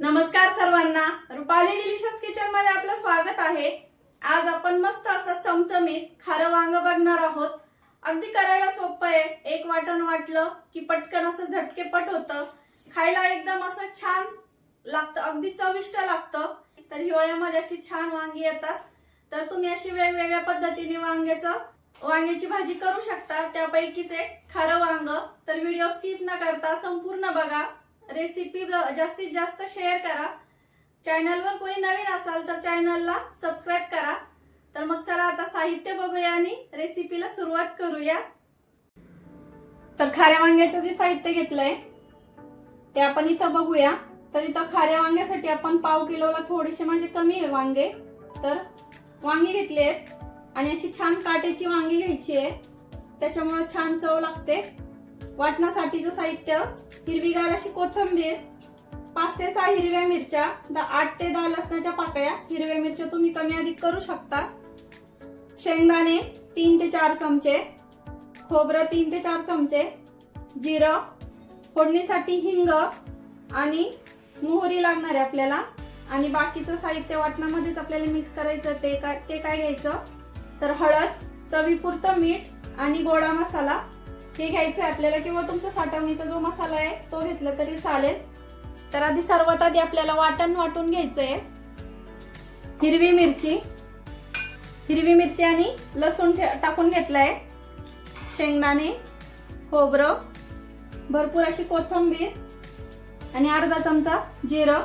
नमस्कार सर्वांना, Rupali delicious kitchen मध्ये आपलं स्वागत आहे। आज आपण मस्त असं चमचमीत खारं वांग बघणार आहोत। अगदी करायला सोपं आहे। एक वाटण वाटलं की पटकन असं झटकेपट होतं, खायला एकदम असं छान लागतं, अगदी चविष्ट लागतं। तर हिवाळ्यामध्ये अशी छान वांगी येतात, तर तुम्ही अशी वेगवेगळ्या पद्धतीने वांग्याची भाजी करू शकता। त्यापैकीच एक खारं वांग। तर व्हिडिओ स्किप न करता संपूर्ण बघा, रेसिपी जास्तीत जास्त शेअर करा। चॅनलवर कोणी नवीन असाल तर चॅनलला सबस्क्राइब करा। तर मग चला आता साहित्य बघूया आणि रेसिपीला सुरुवात करूया। तर खाऱ्या वांग्याचं जे साहित्य घेतलंय ते आपण इथं बघूया। तर इथं खाऱ्या वांग्यासाठी आपण पाव किलोला थोडेसे माझे कमी आहे वांगे, तर वांगी घेतली आहेत आणि अशी छान काटेची वांगी घ्यायची आहे, त्याच्यामुळे छान चव लागते। वाटणासाठीचं साहित्य: हिरवीगार अशी कोथिंबीर, 5 ते 6 हिरव्या मिरच्या, 8 ते 10 लसणाच्या पाकळ्या, हिरव्या मिरच्या तुम्ही कमी अधिक करू शकता, शेंगदाणे 3 ते 4 चमचे, खोबरं 3 ते 4 चमचे, जिरं, फोडणीसाठी हिंग आणि मोहरी लागणार आहे आपल्याला। आणि बाकीचं साहित्य वाटणामध्येच आपल्याला मिक्स करायचं। ते काय घ्यायचं तर हळद, चवीपुरतं मीठ आणि गोडा मसाला हे घ्यायचं आहे आपल्याला, किंवा तुमचा साठवणीचा जो मसाला आहे तो घेतला तरी चालेल। तर सर्वात आधी आपल्याला वाटण वाटून घ्यायचंय। हिरवी मिरची आणि लसूण टाकून घेतलाय, शेंगदाणे, खोबरं, भरपूर अशी कोथिंबीर आणि अर्धा चमचा जिरं।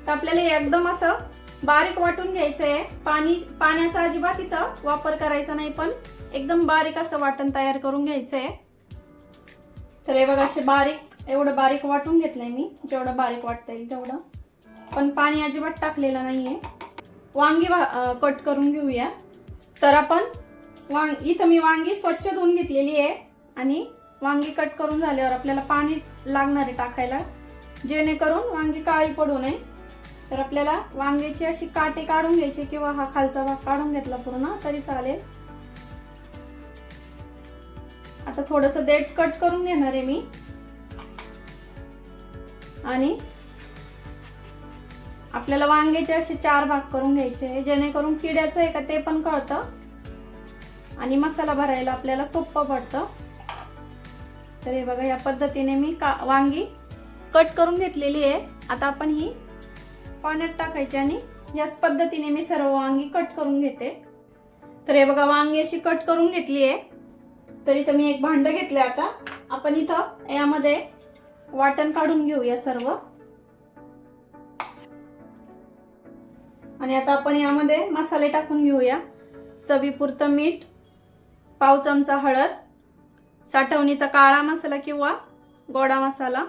तर आपल्याला एकदम असं बारीक वाटून घ्यायचंय। पाण्याचा अजिबात इथं वापर करायचा नाही, पण एकदम बारीक असं वाटण तयार करून घ्यायचंय। तर हे बघा, असे एवढं बारीक वाटून घेतलंय मी, जेवढं बारीक वाटता येईल तेवढं, पण पाणी अजिबात टाकलेलं नाहीये। वांगी कट करून घेऊया। तर आपण इथं मी वांगी स्वच्छ धुवून घेतलेली आहे आणि वांगी कट करून झाल्यावर आपल्याला पाणी लागणार आहे टाकायला, जेणेकरून वांगी काळी पडू नये। तर आपल्याला वांग्याची अशी काटे काढून घ्यायची, किंवा हा खालचा भाग काढून घेतला पूर्ण तरी चालेल। आता थोडंसं देठ कट करून घेणार आहे मी, आणि आपल्याला वांग्याचे असे 4 भाग करून घ्यायचे, जेणेकरून किड्याचं आहे का ते पण कळतं आणि मसाला भरायला आपल्याला सोपं पडतं। तर हे बघा, या पद्धतीने मी वांगी कट करून घेतलेली आहे। आता आपण ही पाण्यात टाकायची आणि याच पद्धतीने मी सर्व वांगी कट करून घेते। तर हे बघा, वांगी अशी कट करून घेतली आहे। तर इथं मी एक भांड घेतलंय। आता आपण इथं यामध्ये वाटण काढून घेऊया सर्व, आणि आता आपण यामध्ये मसाले टाकून घेऊया। चवीपुरतं मीठ, पाव चमचा हळद, साठवणीचा काळा मसाला किंवा गोडा मसाला,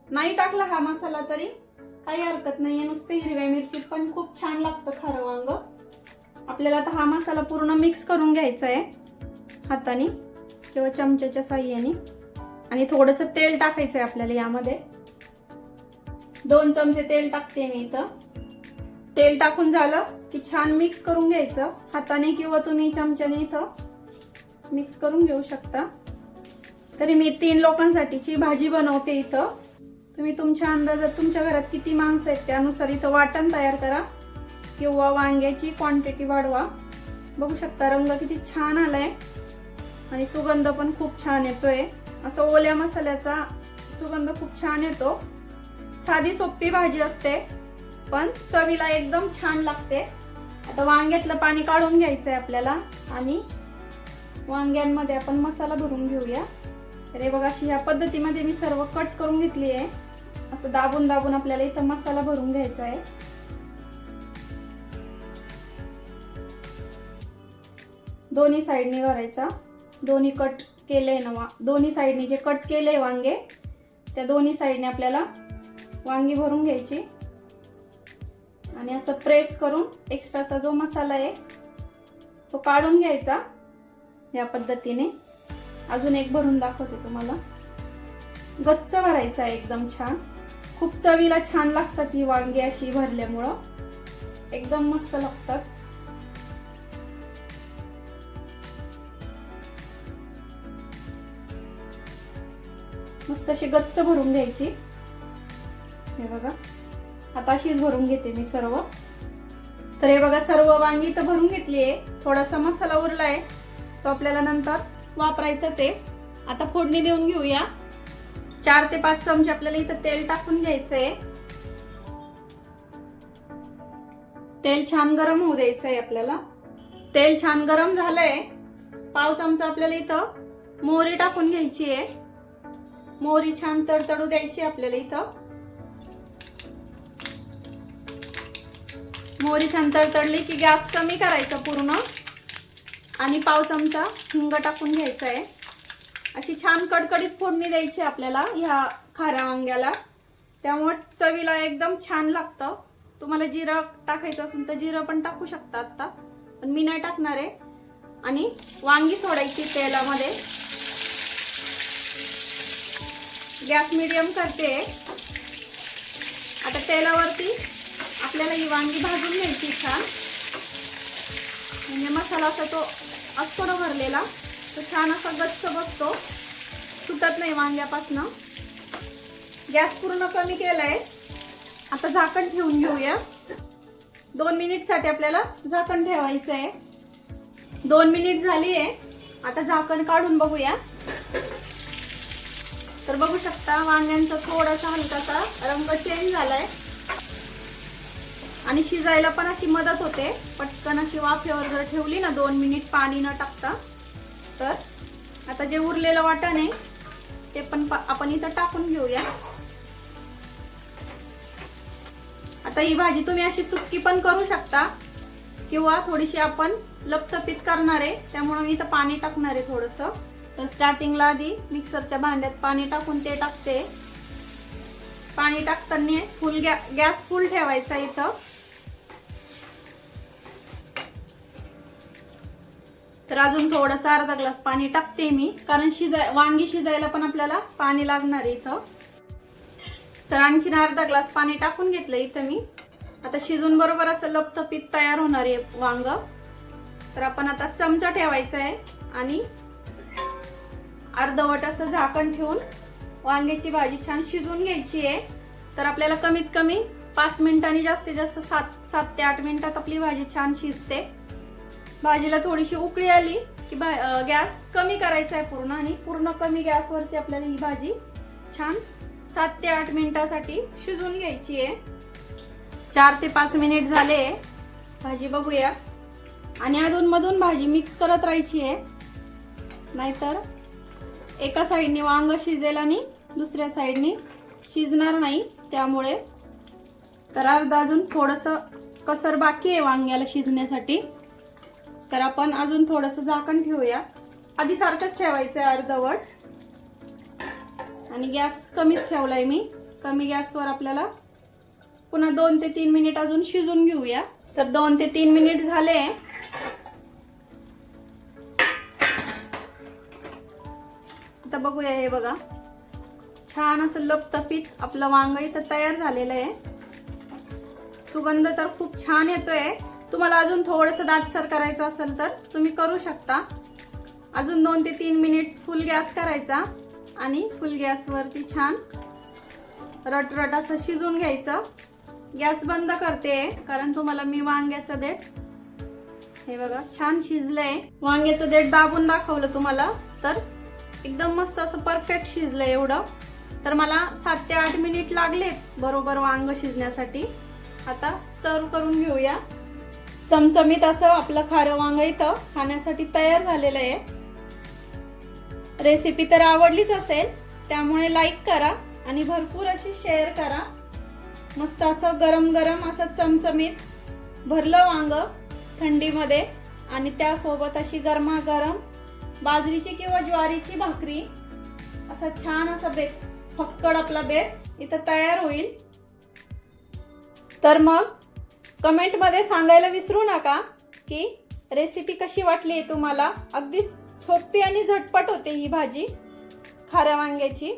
नाही टाकला हा मसाला तरी काही हरकत नाहीये, नुसते हिरव्या मिरची पण खूप छान लागतं खारं वांग। आपल्याला आता हा मसाला पूर्ण मिक्स करून घ्यायचा आहे हाताने किंवा चमच्याच्या साहाय्याने, आणि थोडंसं तेल टाकायचंय आपल्याला यामध्ये। 2 चमचे तेल टाकते मी इथं। तेल टाकून झालं की छान मिक्स करून घ्यायचं हाताने, किंवा तुम्ही चमच्याने इथं मिक्स करून घेऊ शकता। तरी मी 3 लोकांसाठीची भाजी बनवते इथं। तुम्ही तुमच्या अंदाजात तुमच्या घरात किती माणसं आहेत त्यानुसार इथं वाटण तयार करा, किंवा वांग्याची क्वांटिटी वाढवा। बघू शकता रंग किती छान आलाय आणि सुगंध पण खूप छान येतोय। असं ओल्या मसाल्याचा सुगंध खूप छान येतो। साधी सोपी भाजी असते, पण चवीला एकदम छान लागते। आता वांग्यातलं पाणी काढून घ्यायचंय आपल्याला, आणि वांग्यांमध्ये आपण मसाला भरून घेऊया। तर हे बघा, अशी या पद्धतीमध्ये मी सर्व कट करून घेतली आहे। असं दाबून दाबून आपल्याला इथं मसाला भरून घ्यायचा आहे। दोन्ही साइडनी भरायचा। दोन्ही कट केले ना, दोन्ही साइडनी जे कट केले वांगे, त्या दोन्ही साइडने आपल्याला वांगी भरून घ्यायची, आणि असं प्रेस करून एक्स्ट्राचा जो मसाला आहे तो काढून घ्यायचा या पद्धतीने। अजून एक भरून दाखवते तुम्हाला। गच्च भरायचा आहे एकदम छान, खूप चवीला छान लागतात ही वांगी अशी भरल्यामुळं, एकदम मस्त लागतात। मस्त अशी गच्च भरून घ्यायची। हे बघा, आता अशीच भरून घेते मी सर्व। तर हे बघा सर्व वांगी इथं भरून घेतली आहे। थोडासा मसाला उरलाय तो आपल्याला नंतर वापरायचाच आहे। आता फोडणी देऊन घेऊया। 4 ते 5 चमचे आपल्याला इथं तेल टाकून घ्यायचंय। तेल छान गरम होऊ द्यायचंय आपल्याला। तेल छान गरम झालंय। पाव चमचा आपल्याला इथं मोहरी टाकून घ्यायची आहे। मोहरी छान तडतडू द्यायची आपल्याला इथं। मोहरी छान तडतडली की गॅस कमी करायचा पूर्ण आणि पाव चमचा हिंग टाकून घ्यायचा आहे। अशी छान कडकडीत फोडणी द्यायची आपल्याला ह्या खाऱ्या वांग्याला, त्यामुळे चवीला एकदम छान लागतं। तुम्हाला जिरं टाकायचं असेल तर जिरं पण टाकू शकता आता, पण मी नाही टाकणार आहे। आणि वांगी सोडायची तेलामध्ये। गॅस मीडियम करते। आता तेलावरती आपल्याला ही वांगी भाजून घ्यायची छान, म्हणजे मसाला असा तो असतो ना भरलेला, तो छान असा गच्च बसतो, सुटत नाही वांग्यापासून। गॅस पूर्ण कमी केलाय। आता झाकण ठेवून घेऊया। 2 मिनिट साठी आपल्याला झाकण ठेवायचं आहे। 2 मिनिट झाली आहे। आता झाकण काढून बघूया। तर बघू शकता वांग्यांचा थोडासा हलकासा रंग चेंज झालाय आणि शिजायला पण अशी मदत होते। पटकन अशी वाफेवर जर ठेवली ना 2 मिनिट पाणी न टाकता, तर आता जे उरलेलं वाटण आहे ते पण आपण इथं टाकून घेऊया। आता ही भाजी तुम्ही अशी सुक्की पण करू शकता किंवा थोडीशी आपण लपतपीत करणार आहे, त्यामुळे मी इथं पाणी टाकणार आहे थोडंसं। तर स्टार्टिंगला आधी मिक्सरच्या भांड्यात पाणी टाकून ते टाकते। पाणी टाकताना फुल गॅस फुल ठेवायचा इथं। तर अजून थोडंसं अर्धा ग्लास पाणी टाकते मी, कारण वांगी शिजायला पण आपल्याला पाणी लागणार आहे इथं। तर आणखीन अर्धा ग्लास पाणी टाकून घेतलं इथं मी। आता शिजून बरोबर असं लपतपीत तयार होणार आहे वांग। तर आपण आता चमचा ठेवायचा आहे आणि अर्धवट असं झाकण ठेवून वांग्याची भाजी छान शिजून घ्यायची आहे। तर आपल्याला कमीत कमी 5 मिनिटांनी, जास्तीत जास्त 7 ते 8 मिनिटात आपली भाजी छान शिजते। भाजीला थोडीशी उकळी आली की गॅस कमी करायचा आहे पूर्ण, आणि पूर्ण कमी गॅसवरती आपल्याला ही भाजी छान 7 ते 8 मिनिटांसाठी शिजून घ्यायची आहे। 4 ते 5 मिनिट झाले। भाजी बघूया। आणि अधूनमधून भाजी मिक्स करत राहायची आहे, नाहीतर एका साइडने वांग शिजेल आणि दुसऱ्या साइडने शिजणार नाही, त्यामुळे। तर अर्धा अजून थोडंसं कसर बाकी आहे वांग्याला शिजण्यासाठी, तर आपण अजून थोडंसं झाकण ठेवूया। आधी सारखंच ठेवायचं आहे अर्धवट, आणि गॅस कमीच ठेवलाय मी। कमी गॅसवर आपल्याला पुन्हा 2 ते 3 मिनिट अजून शिजून घेऊया। तर 2 ते 3 मिनिट झाले। आता बघूया। हे बघा छान असं लपतपीत आपलं वांग इथं तयार झालेलं आहे। सुगंध तर खूप छान येतोय। तुम्हाला अजून थोडंसं दाटसर करायचं असेल तर तुम्ही करू शकता। अजून 2 ते 3 मिनिट फुल गॅस करायचा आणि फुल गॅसवरती छान रटरट असं शिजून घ्यायचं। गॅस बंद करते, कारण तुम्हाला मी वांग्याचं देठ, हे बघा छान शिजलंय। वांग्याचं देठ दाबून दाखवलं तुम्हाला, तर एकदम मस्त असं परफेक्ट शिजलंय एवढं। तर मला 7 ते 8 मिनिट लागलेत बरोबर वांग शिजण्यासाठी। आता सर्व करून घेऊया। चमचमीत असं आपलं खारं वांग इथं खाण्यासाठी तयार झालेलं आहे। रेसिपी तर आवडलीच असेल, त्यामुळे लाईक करा आणि भरपूर अशी शेअर करा। मस्त असं गरम गरम असं चमचमीत भरलं वांग थंडीमध्ये, आणि त्यासोबत अशी गरमागरम बाजरीची किंवा ज्वारीची भाकरी, असा छान असा फक्कड आपला बेत इथं तयार होईल। तर मग कमेंट मध्ये सांगायला विसरू नका की रेसिपी कशी वाटली तुम्हाला। अगदी सोपी आणि झटपट होते ही भाजी खाऱ्या वांग्याची।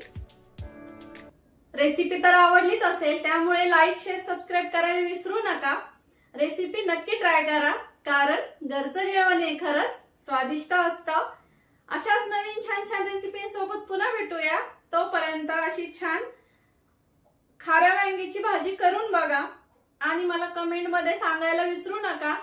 रेसिपी तर आवडलीच असेल, त्यामुळे लाईक, शेअर, सबस्क्राईब करायला विसरू नका। रेसिपी नक्की ट्राय करा, कारण घरचं जेवण हे खरंच स्वादिष्ट असतं। अशाच नवीन छान छान रेसिपी सोबत पुन्हा भेटूया। तोपर्यंत अशी छान खाऱ्या वांग्याची भाजी करून बघा आणि मला कमेंट मध्ये सांगायला विसरू नका